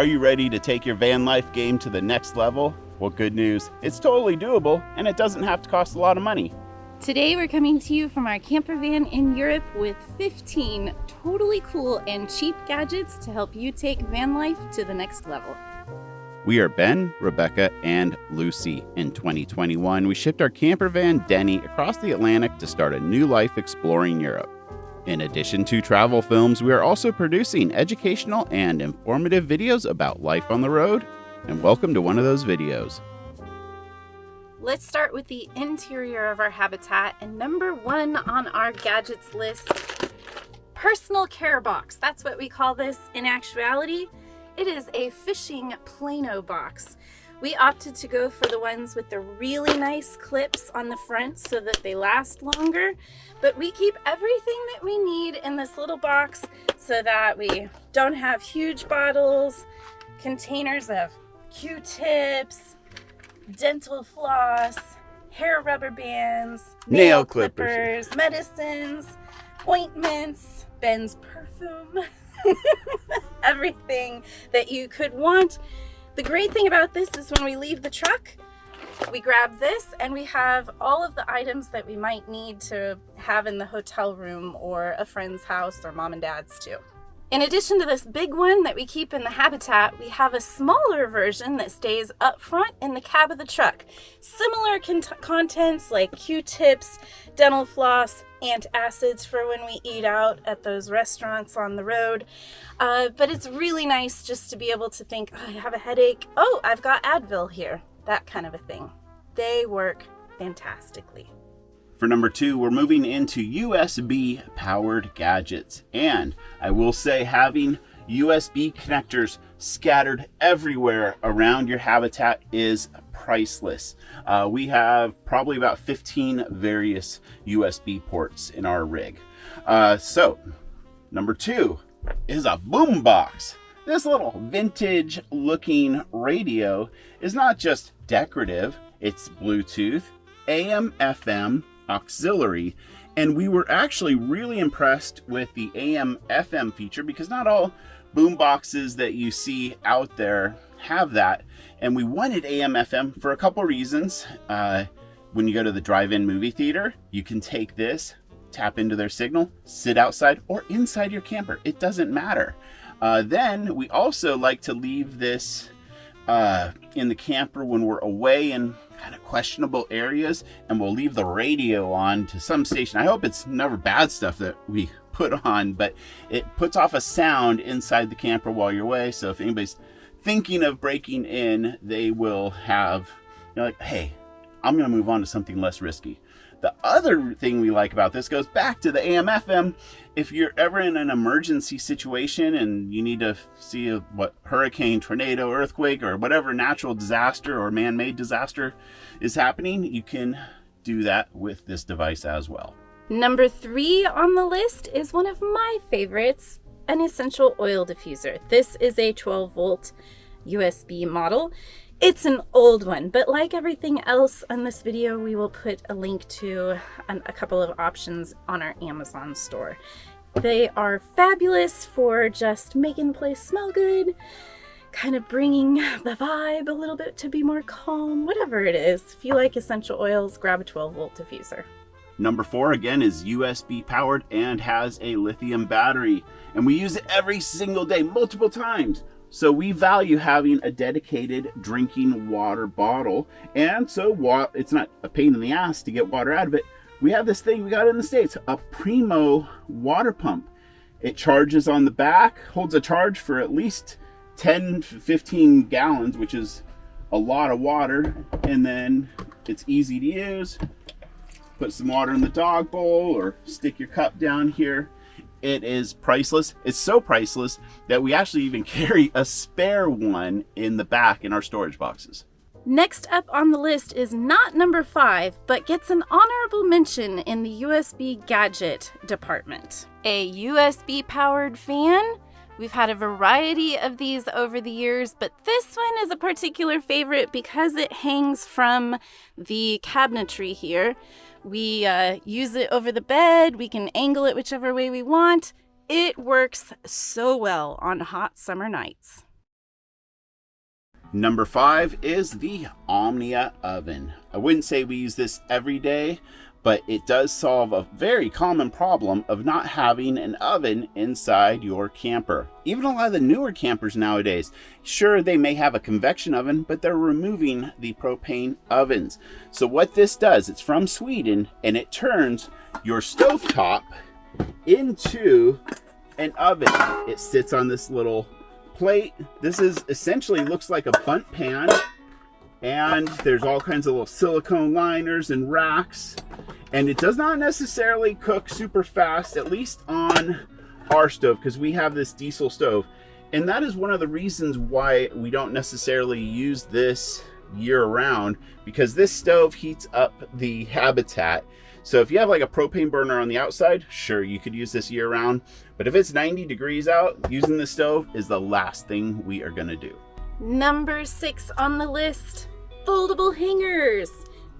Are you ready to take your van life game to the next level? Well, good news. It's totally doable, and it doesn't have to cost a lot of money. Today we're coming to you from our camper van in Europe with 15 totally cool and cheap gadgets to help you take van life to the next level. We are Ben, Rebecca, and Lucy. In 2021, we shipped our camper van, Denny, across the Atlantic to start a new life exploring Europe. In addition to travel films, we are also producing educational and informative videos about life on the road, and welcome to one of those videos. Let's start with the interior of our habitat, and number one on our gadgets list, personal care box. That's what we call this in actuality. It is a fishing Plano box. We opted to go for the ones with the really nice clips on the front so that they last longer, but we keep everything that we need in this little box so that we don't have huge bottles, containers of Q-tips, dental floss, hair rubber bands, nail clippers, medicines, ointments, Ben's perfume, everything that you could want. The great thing about this is when we leave the truck, we grab this and we have all of the items that we might need to have in the hotel room or a friend's house or mom and dad's too. In addition to this big one that we keep in the habitat, we have a smaller version that stays up front in the cab of the truck. Similar contents like Q-tips, dental floss, antacids for when we eat out at those restaurants on the road. But it's really nice just to be able to think, oh, I have a headache. Oh, I've got Advil here. That kind of a thing. They work fantastically. For number two, we're moving into USB powered gadgets. And I will say having USB connectors scattered everywhere around your habitat is priceless. We have probably about 15 various USB ports in our rig. So number two is a boom box. This little vintage looking radio is not just decorative, it's Bluetooth, AM, FM, auxiliary, and we were actually really impressed with the AM FM feature because not all boom boxes that you see out there have that, and we wanted AM FM for a couple reasons. When you go to the drive-in movie theater, you can take this, tap into their signal, sit outside or inside your camper, it doesn't matter. Then we also like to leave this in the camper when we're away in kind of questionable areas, and we'll leave the radio on to some station. I hope it's never bad stuff that we put on, but it puts off a sound inside the camper while you're away. So if anybody's thinking of breaking in, they will have, like, hey, I'm going to move on to something less risky. The other thing we like about this goes back to the AM FM. If you're ever in an emergency situation and you need to see what hurricane, tornado, earthquake, or whatever natural disaster or man-made disaster is happening, you can do that with this device as well. Number three on the list is one of my favorites, an essential oil diffuser. This is a 12-volt USB model. It's an old one, but like everything else on this video, we will put a link to a couple of options on our Amazon store. They are fabulous for just making the place smell good, kind of bringing the vibe a little bit to be more calm, whatever it is. If you like essential oils, grab a 12-volt diffuser. Number four, again, is USB powered and has a lithium battery. And we use it every single day, multiple times. So we value having a dedicated drinking water bottle. And so it's not a pain in the ass to get water out of it. We have this thing we got in the States, a Primo water pump. It charges on the back, holds a charge for at least 10 to 15 gallons, which is a lot of water. And then it's easy to use. Put some water in the dog bowl or stick your cup down here. It is priceless. It's so priceless that we actually even carry a spare one in the back in our storage boxes. Next up on the list is not number 5, but gets an honorable mention in the USB gadget department. A USB powered fan. We've had a variety of these over the years, but this one is a particular favorite because it hangs from the cabinetry here. We use it over the bed. We can angle it whichever way we want. It works so well on hot summer nights. Number 5 is the Omnia Oven. I wouldn't say we use this every day, but it does solve a very common problem of not having an oven inside your camper. Even a lot of the newer campers nowadays, sure, they may have a convection oven, but they're removing the propane ovens. So what this does, it's from Sweden, and it turns your stovetop into an oven. It sits on this little plate. This is essentially looks like a bundt pan, and there's all kinds of little silicone liners and racks, and it does not necessarily cook super fast, at least on our stove, because we have this diesel stove, and that is one of the reasons why we don't necessarily use this year round, because this stove heats up the habitat. So if you have like a propane burner on the outside, sure, you could use this year round, but if it's 90 degrees out, using the stove is the last thing we are gonna do. Number 6 on the list, foldable hangers.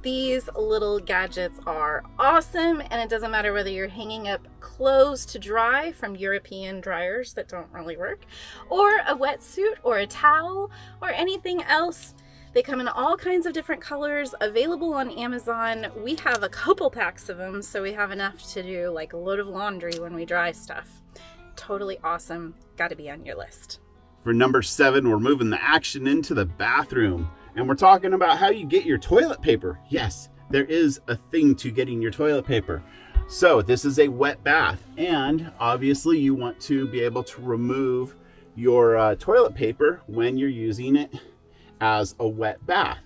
These little gadgets are awesome, and it doesn't matter whether you're hanging up clothes to dry from European dryers that don't really work, or a wetsuit or a towel or anything else. They come in all kinds of different colors, available on Amazon. We have a couple packs of them, so we have enough to do like a load of laundry when we dry stuff. Totally awesome. Gotta be on your list. For number 7, we're moving the action into the bathroom, and we're talking about how you get your toilet paper. Yes, there is a thing to getting your toilet paper. So this is a wet bath, and obviously you want to be able to remove your toilet paper when you're using it as a wet bath.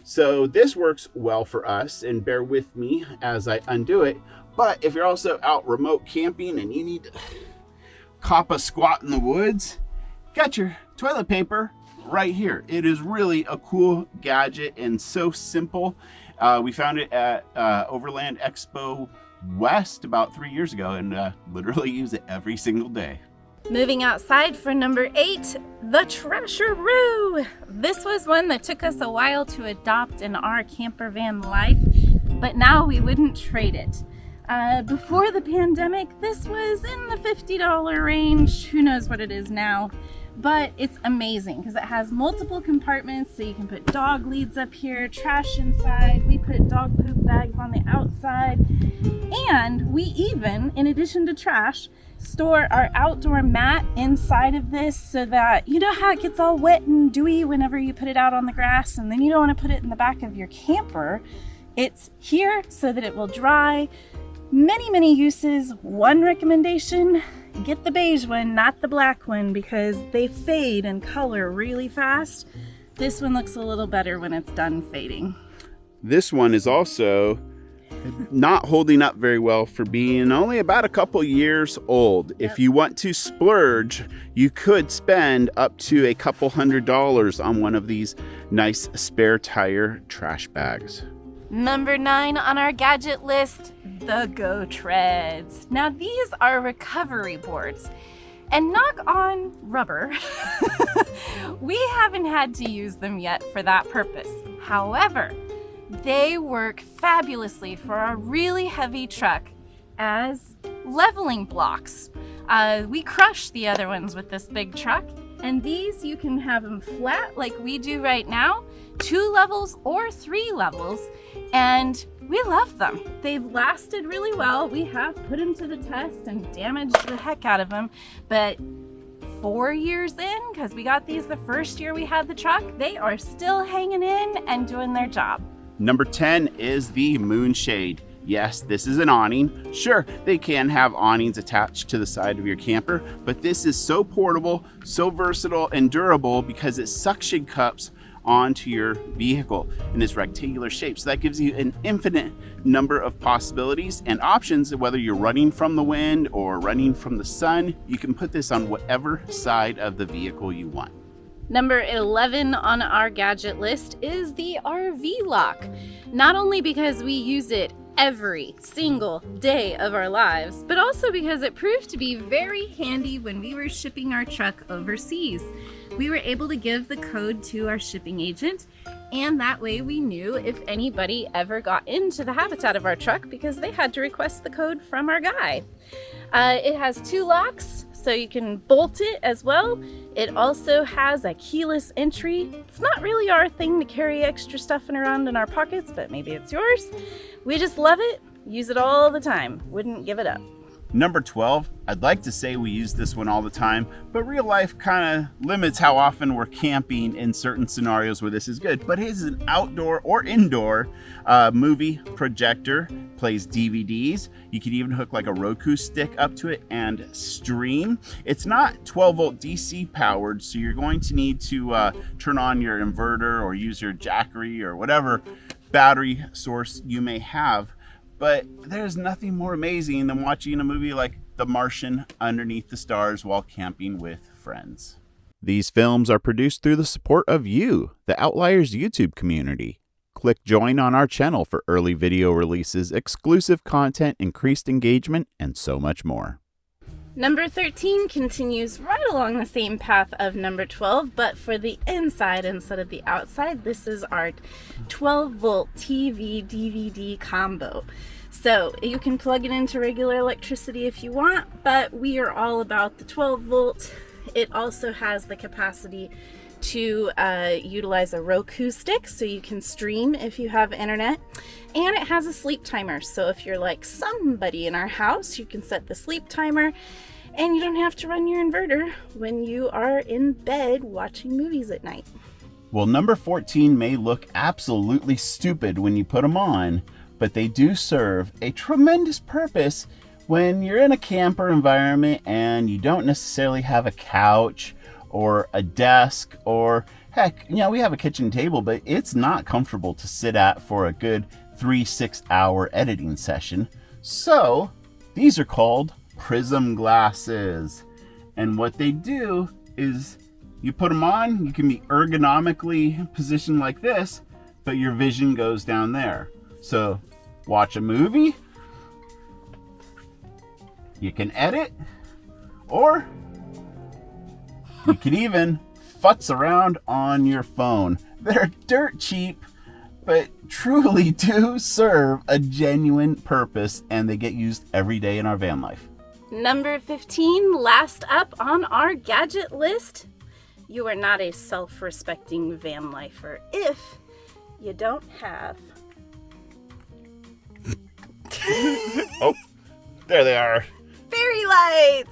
So this works well for us, and bear with me as I undo it. But if you're also out remote camping and you need to cop a squat in the woods, got your toilet paper right here. It is really a cool gadget and so simple. We found it at Overland Expo West about 3 years ago, and literally use it every single day. Moving outside for number 8, the Trasharoo. This was one that took us a while to adopt in our camper van life, but now we wouldn't trade it. Before the pandemic, this was in the $50 range. Who knows what it is now, but it's amazing because it has multiple compartments, so you can put dog leads up here, trash inside. We put dog poop bags on the outside, and we even, in addition to trash, store our outdoor mat inside of this, so that, you know how it gets all wet and dewy whenever you put it out on the grass, and then you don't want to put it in the back of your camper. It's here so that it will dry. Many uses. One recommendation, get the beige one, not the black one, because they fade and color really fast. This one looks a little better when it's done fading. This one is also not holding up very well for being only about a couple years old. Yep. If you want to splurge, you could spend up to a couple $100s on one of these nice spare tire trash bags. Number 9 on our gadget list, the GoTreads. Now these are recovery boards, and knock on rubber, we haven't had to use them yet for that purpose. However, they work fabulously for a really heavy truck as leveling blocks. We crush the other ones with this big truck, and these you can have them flat like we do right now, 2 levels or 3 levels, and we love them. They've lasted really well. We have put them to the test and damaged the heck out of them, but 4 years in, because we got these the first year we had the truck, they are still hanging in and doing their job. Number 10 is the Moonshade. Yes, this is an awning. Sure, they can have awnings attached to the side of your camper, but this is so portable, so versatile and durable because it suction cups onto your vehicle in this rectangular shape. So that gives you an infinite number of possibilities and options. Whether you're running from the wind or running from the sun, you can put this on whatever side of the vehicle you want. Number 11 on our gadget list is the RV lock. Not only because we use it every single day of our lives, but also because it proved to be very handy when we were shipping our truck overseas. We were able to give the code to our shipping agent, and that way we knew if anybody ever got into the habitat of our truck, because they had to request the code from our guy. It has 2 locks, so you can bolt it as well. It also has a keyless entry. It's not really our thing to carry extra stuff around in our pockets, but maybe it's yours. We just love it, use it all the time, wouldn't give it up. Number 12, I'd like to say we use this one all the time, but real life kind of limits how often we're camping in certain scenarios where this is good. But it is an outdoor or indoor movie projector, plays DVDs. You could even hook like a Roku stick up to it and stream. It's not 12 volt DC powered, so you're going to need to turn on your inverter or use your Jackery or whatever battery source you may have. But there's nothing more amazing than watching a movie like The Martian underneath the stars while camping with friends. These films are produced through the support of you, the Outliers YouTube community. Click join on our channel for early video releases, exclusive content, increased engagement, and so much more. Number 13 continues right along the same path of number 12, but for the inside instead of the outside. This is our 12 volt TV DVD combo. So you can plug it into regular electricity if you want, but we are all about the 12 volt. It also has the capacity to utilize a Roku stick, so you can stream if you have internet, and it has a sleep timer, so if you're like somebody in our house, you can set the sleep timer and you don't have to run your inverter when you are in bed watching movies at night. Well, number 14 may look absolutely stupid when you put them on, but they do serve a tremendous purpose when you're in a camper environment and you don't necessarily have a couch or a desk, or heck, we have a kitchen table, but it's not comfortable to sit at for a good 3-6 hour editing session. So these are called Prism Glasses. And what they do is you put them on, you can be ergonomically positioned like this, but your vision goes down there. So watch a movie, you can edit, or you can even futz around on your phone. They're dirt cheap, but truly do serve a genuine purpose, and they get used every day in our van life. Number 15, last up on our gadget list. You are not a self-respecting van lifer if you don't have... Oh, there they are. Fairy lights!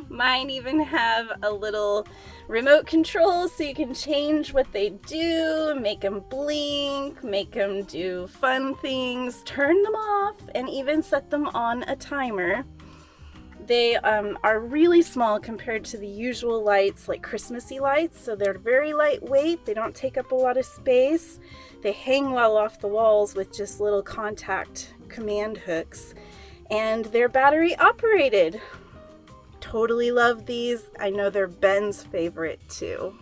Mine even have a little remote control so you can change what they do, make them blink, make them do fun things, turn them off, and even set them on a timer. They are really small compared to the usual lights, like Christmassy lights, so they're very lightweight. They don't take up a lot of space. They hang well off the walls with just little contact command hooks. And they're battery operated. Totally love these. I know they're Ben's favorite too.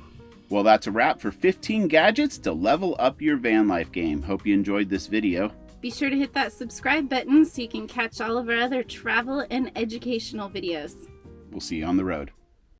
Well, that's a wrap for 15 gadgets to level up your van life game. Hope you enjoyed this video. Be sure to hit that subscribe button so you can catch all of our other travel and educational videos. We'll see you on the road.